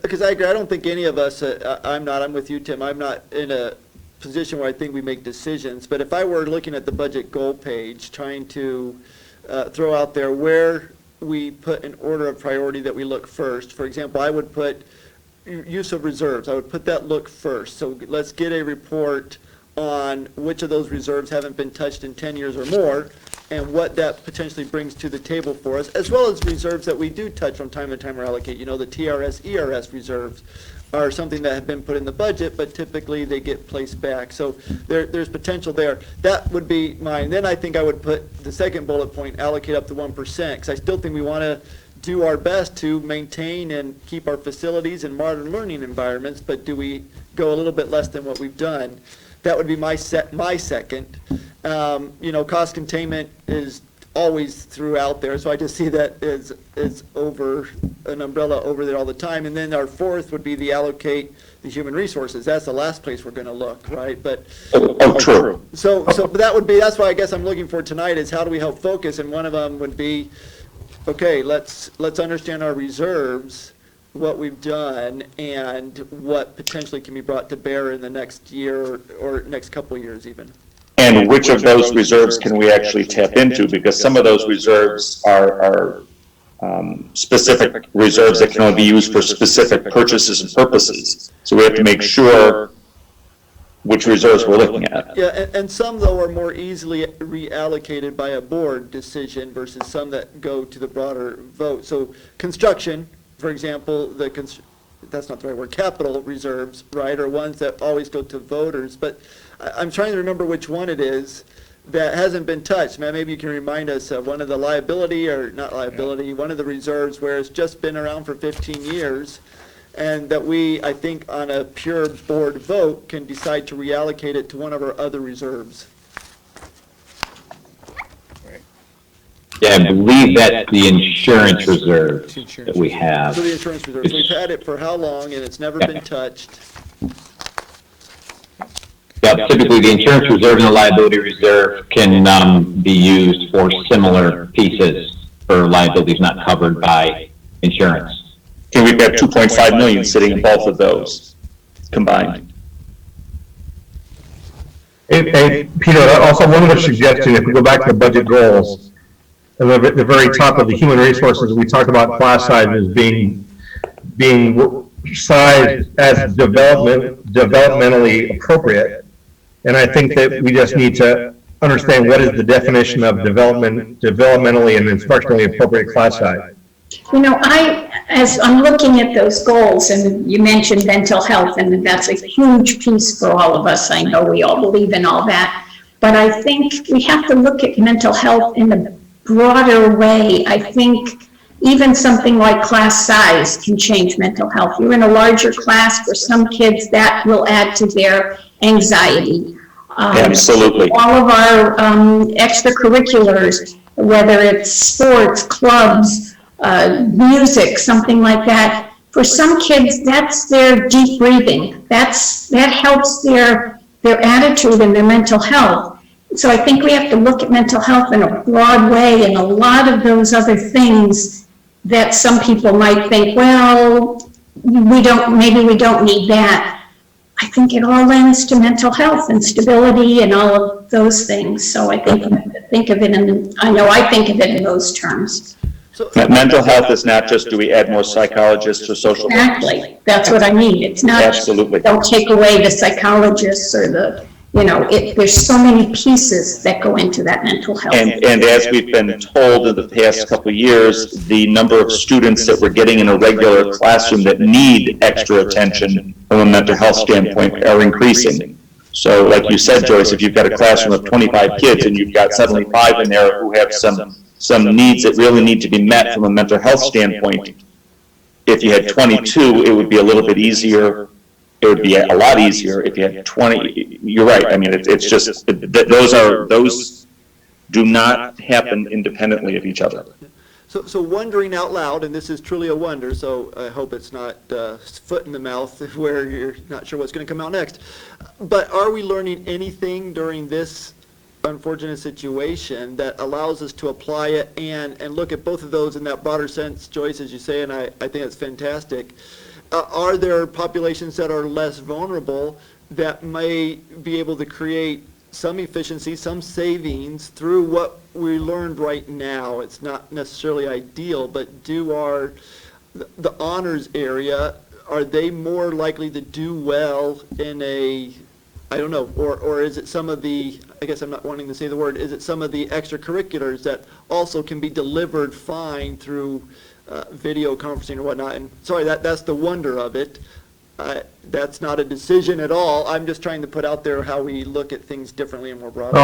because I agree, I don't think any of us, I'm with you, Tim, I'm not in a position where I think we make decisions, but if I were looking at the budget goal page, trying to throw out there where we put an order of priority that we look first. For example, I would put use of reserves. I would put that look first. So let's get a report on which of those reserves haven't been touched in 10 years or more, and what that potentially brings to the table for us, as well as reserves that we do touch from time to time or allocate. You know, the TRS, ERS reserves are something that have been put in the budget, but typically they get placed back. So there's potential there. That would be mine. Then I think I would put the second bullet point, allocate up to 1%, because I still think we want to do our best to maintain and keep our facilities in modern learning environments, but do we go a little bit less than what we've done? That would be my second. You know, cost containment is always throughout there, so I just see that as over an umbrella over there all the time. And then our fourth would be the allocate the human resources. That's the last place we're going to look, right? But True. so that would be, that's why I guess I'm looking for tonight is how do we help focus? And one of them would be, okay, let's understand our reserves, what we've done, and what potentially can be brought to bear in the next year or next couple of years even. And which of those reserves can we actually tap into? Because some of those reserves are specific reserves that can only be used for specific purchases and purposes. So we have to make sure which reserves we're looking at. Yeah, and some, though, are more easily reallocated by a board decision versus some that go to the broader vote. So construction, for example, that's not the right word, capital reserves, right, are ones that always go to voters. But I'm trying to remember which one it is that hasn't been touched. Man, maybe you can remind us of one of the liability, or not liability, one of the reserves where it's just been around for 15 years, and that we, I think, on a pure board vote, can decide to reallocate it to one of our other reserves. Yeah, I believe that's the insurance reserve that we have. So the insurance reserves, we've had it for how long, and it's never been touched? Yeah, typically the insurance reserve and the liability reserve can be used for similar pieces for liabilities not covered by insurance. And we've got 2.5 million sitting in both of those combined. Hey, Peter, also one other suggestion, if we go back to the budget goals, at the very top of the human resources, we talk about class sizes being sized as developmentally appropriate. And I think that we just need to understand what is the definition of developmentally and instructionally appropriate class size. You know, as I'm looking at those goals, and you mentioned mental health, and that's a huge piece for all of us. I know we all believe in all that, but I think we have to look at mental health in a broader way. I think even something like class size can change mental health. You're in a larger class, for some kids that will add to their anxiety. Absolutely. All of our extracurriculars, whether it's sports, clubs, music, something like that. For some kids, that's their deep breathing. That helps their attitude and their mental health. So I think we have to look at mental health in a broad way, and a lot of those other things that some people might think, well, maybe we don't need that. I think it all lends to mental health and stability and all of those things. So I think of it I think of it in those terms. So, Mental health is not just, do we add more psychologists or social workers? Exactly. That's what I mean. It's not, Absolutely. don't take away the psychologists or there's so many pieces that go into that mental health. And as we've been told in the past couple of years, the number of students that we're getting in a regular classroom that need extra attention from a mental health standpoint are increasing. So like you said, Joyce, if you've got a classroom of 25 kids and you've got suddenly 5 in there who have some needs that really need to be met from a mental health standpoint, if you had 22, it would be a little bit easier. It would be a lot easier if you had 20. You're right. I mean, it's just, those do not happen independently of each other. So wondering out loud, and this is truly a wonder, so I hope it's not foot in the mouth where you're not sure what's going to come out next. But are we learning anything during this unfortunate situation that allows us to apply it and look at both of those in that broader sense, Joyce, as you say, and I think it's fantastic. are there populations that are less vulnerable that may be able to create some efficiency, some savings through what we learned right now? It's not necessarily ideal, but the honors area, are they more likely to do well in a, I don't know, or is it some of the, I guess I'm not wanting to say the word, is it some of the extracurriculars that also can be delivered fine through video conferencing or whatnot? And sorry, that's the wonder of it. That's not a decision at all. I'm just trying to put out there how we look at things differently and more broadly.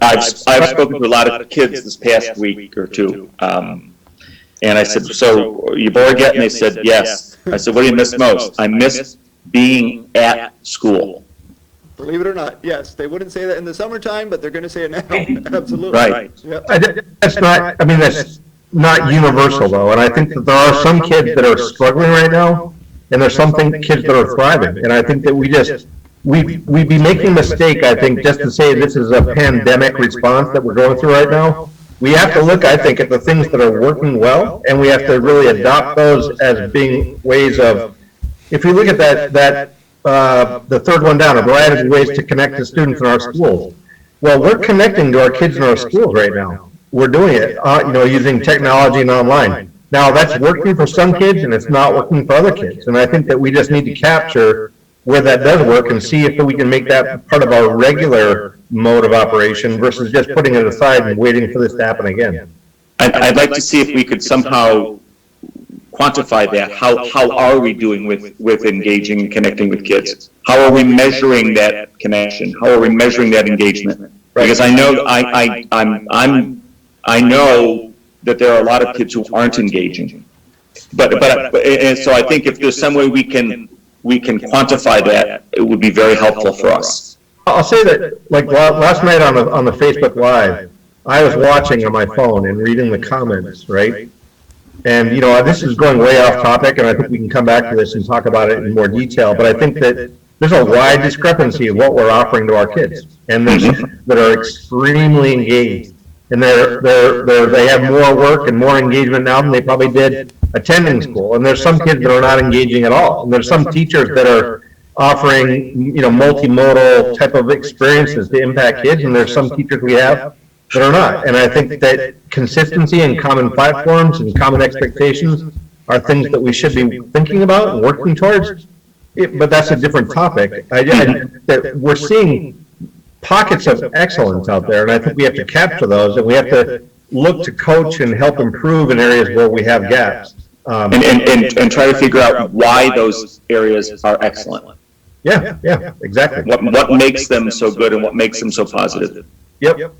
I've spoken to a lot of kids this past week or two, and I said, so you bored yet? And they said, yes. I said, what do you miss most? I miss being at school. Believe it or not, yes. They wouldn't say that in the summertime, but they're going to say it now. Absolutely. Right. Yep. That's not universal though, and I think that there are some kids that are struggling right now, and there's some kids that are thriving, and I think that we'd be making a mistake, I think, just to say this is a pandemic response that we're going through right now. We have to look, I think, at the things that are working well, and we have to really adopt those as being ways of, if you look at the third one down, a variety of ways to connect to students in our schools. Well, we're connecting to our kids in our schools right now. We're doing it, using technology and online. Now, that's working for some kids, and it's not working for other kids. And I think that we just need to capture where that does work and see if we can make that part of our regular mode of operation versus just putting it aside and waiting for this to happen again. I'd like to see if we could somehow quantify that. How are we doing with engaging and connecting with kids? How are we measuring that connection? How are we measuring that engagement? Because I know I know that there are a lot of kids who aren't engaging. And so I think if there's some way we can quantify that, it would be very helpful for us. I'll say that, like last night on the Facebook Live, I was watching on my phone and reading the comments, right? And, this is going way off topic, and I think we can come back to this and talk about it in more detail, but I think that there's a wide discrepancy of what we're offering to our kids. And there's some that are extremely engaged. And they have more work and more engagement now than they probably did attending school. And there's some kids that are not engaging at all. And there's some teachers that are offering, multimodal type of experiences to impact kids. And there's some teachers we have that are not. And I think that consistency and common platforms and common expectations are things that we should be thinking about and working towards. But that's a different topic. That we're seeing pockets of excellence out there, and I think we have to capture those, and we have to look to coach and help improve in areas where we have gaps. And try to figure out why those areas are excellent. Yeah, exactly. What makes them so good and what makes them so positive. Yep.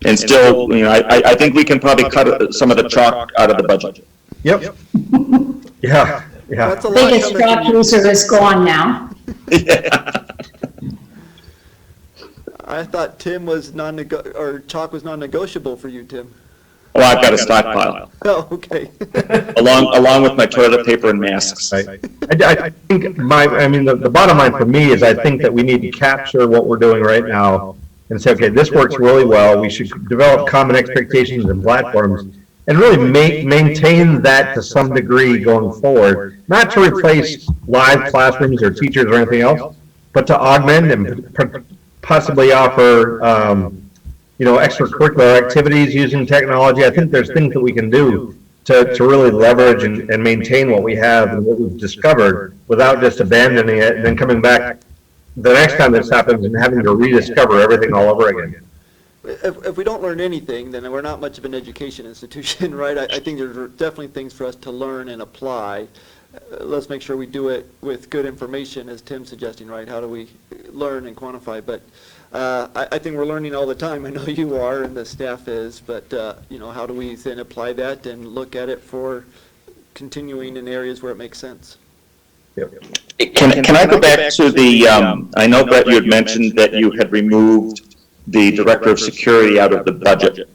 And still, I think we can probably cut some of the chalk out of the budget. Yep. Yeah. That's a lot Biggest coming from chalk user is gone now. I thought chalk was non-negotiable for you, Tim. Oh, I've got a stockpile, Oh, okay. along with my toilet paper and masks. Right. I think the bottom line for me is I think that we need to capture what we're doing right now and say, okay, this works really well. We should develop common expectations and platforms and really maintain that to some degree going forward, not to replace live classrooms or teachers or anything else, but to augment and possibly offer, extracurricular activities using technology. I think there's things that we can do to really leverage and maintain what we have and what we've discovered without just abandoning it and then coming back the next time this happens and having to rediscover everything all over again. If we don't learn anything, then we're not much of an education institution, right? I think there's definitely things for us to learn and apply. Let's make sure we do it with good information, as Tim's suggesting, right? How do we learn and quantify? But I think we're learning all the time. I know you are and the staff is, but how do we then apply that and look at it for continuing in areas where it makes sense? Yep. Can I go back to the, I know, Brett, you had mentioned that you had removed the Director of Security out of the budget.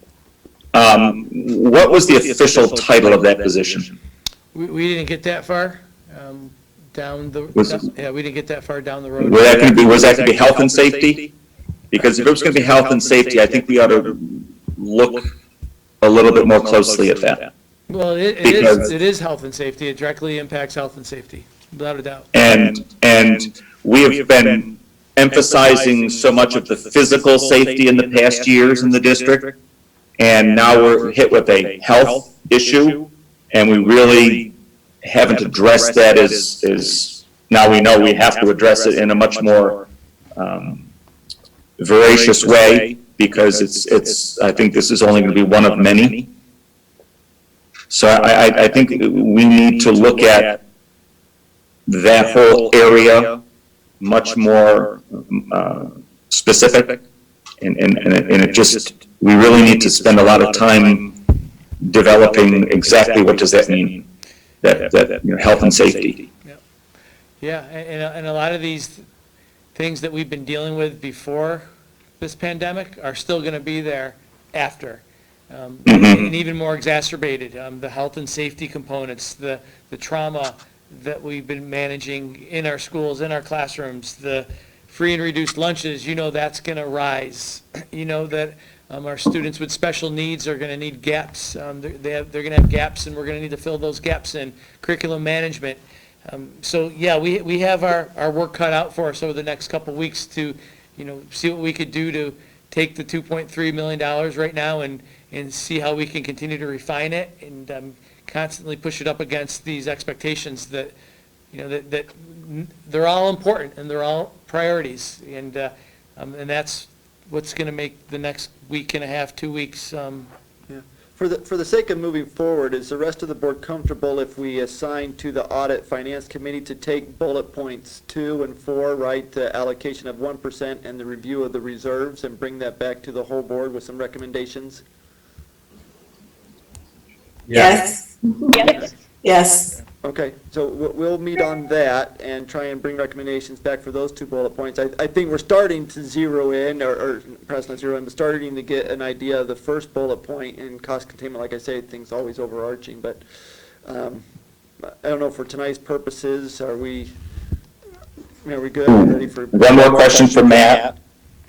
What was the official title of that position? We didn't get that far down the, we didn't get that far down the road. Was that going to be health and safety? Because if it was going to be health and safety, I think we ought to look a little bit more closely at that. Well, Because- it is health and safety. It directly impacts health and safety, without a doubt. And we have been emphasizing so much of the physical safety in the past years in the district. And now we're hit with a health issue, and we really haven't addressed that as now we know we have to address it in a much more voracious way, because I think this is only going to be one of many. So I think we need to look at that whole area much more specific, and it just, we really need to spend a lot of time developing exactly what does that mean, that health and safety. Yeah, and a lot of these things that we've been dealing with before this pandemic are still going to be there after. And even more exacerbated, the health and safety components, the trauma that we've been managing in our schools, in our classrooms, the free and reduced lunches, that's going to rise. That our students with special needs are going to need gaps. They're going to have gaps, and we're going to need to fill those gaps in curriculum management. So yeah, we have our work cut out for us over the next couple of weeks to, see what we could do to take the $2.3 million right now and see how we can continue to refine it and constantly push it up against these expectations that, that they're all important and they're all priorities. And that's what's going to make the next week and a half, 2 weeks. For the sake of moving forward, is the rest of the board comfortable if we assign to the Audit Finance Committee to take bullet points 2 and 4, right, the allocation of 1% and the review of the reserves, and bring that back to the whole board with some recommendations? Yes. Yes. Okay, so we'll meet on that and try and bring recommendations back for those 2 bullet points. I think we're starting to zero in, or perhaps not zero in, but starting to get an idea of the first bullet point in cost containment. Like I say, things always overarching, but I don't know, for tonight's purposes, are we good? Are we ready for? One more question for Matt.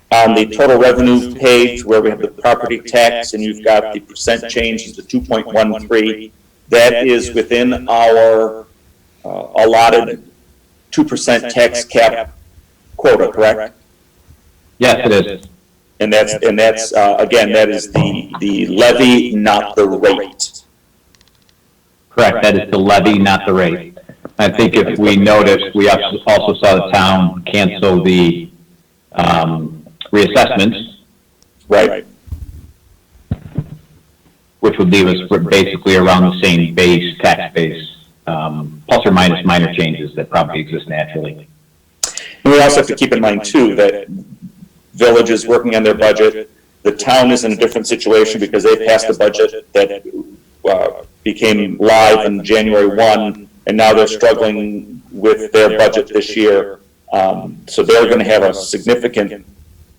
On the total revenue page where we have the property tax and you've got the percent change to 2.13, that is within our allotted 2% tax cap quota, correct? Yes, it is. And that's again, that is the levy, not the rate. Correct, that is the levy, not the rate. I think if we noticed, we also saw the town cancel the reassessments, Right. which would leave us basically around the same tax base, plus or minus minor changes that probably exist naturally. And we also have to keep in mind too, that Village is working on their budget. The town is in a different situation because they passed a budget that became live on January 1, and now they're struggling with their budget this year. So they're going to have a significant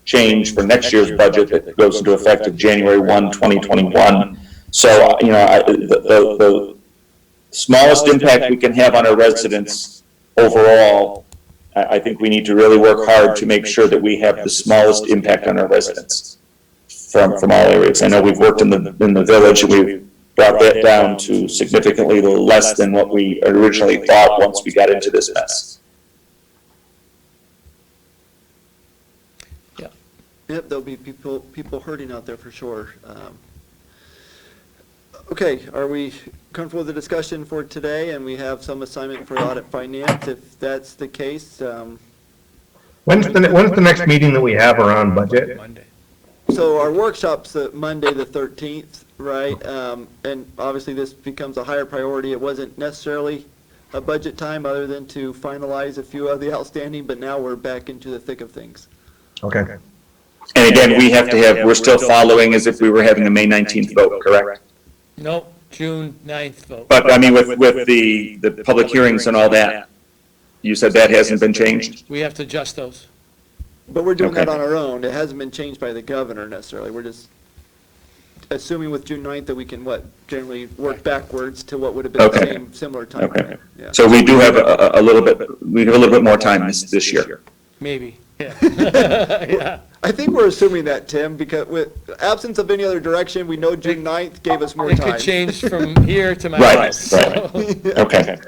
change for next year's budget that goes into effect of January 1, 2021. So, the smallest impact we can have on our residents overall, I think we need to really work hard to make sure that we have the smallest impact on our residents from all areas. I know we've worked in the village, and we've brought that down to significantly less than what we originally thought once we got into this mess. Yep, there'll be people hurting out there for sure. Okay, are we comfortable with the discussion for today, and we have some assignment for audit finance? If that's the case, When's the next meeting that we have around budget? Monday. so our workshop's Monday the 13th, right? And obviously this becomes a higher priority. It wasn't necessarily a budget time other than to finalize a few of the outstanding, but now we're back into the thick of things. Okay. And again, we're still following as if we were having a May 19th vote, correct? Nope, June 9th vote. But I mean, with the public hearings and all that, you said that hasn't been changed? We have to adjust those. But we're doing that Okay. on our own. It hasn't been changed by the governor necessarily. We're just assuming with June 9th that we can, generally work backwards to what would have been the Okay. same, similar time. Okay. Yeah. So we do have a little bit more time this year. Maybe, yeah. Yeah. I think we're assuming that, Tim, because with absence of any other direction, we know June 9th gave us more It time. could change from here to my Right, house. right. Okay.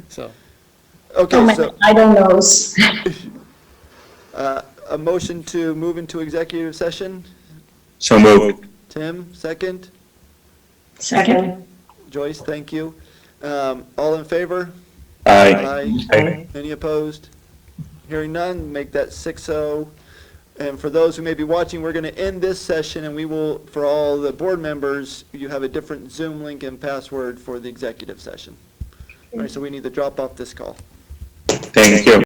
So, Oh, Okay, my, so, I don't knows. a motion to move into executive session. So moved. Tim, second. Second. Joyce, thank you. All in favor? Aye. Aye. Any opposed? Hearing none, make that 6-0. And for those who may be watching, we're going to end this session, and we will, for all the board members, you have a different Zoom link and password for the executive session. All right, so we need to drop off this call. Thank you.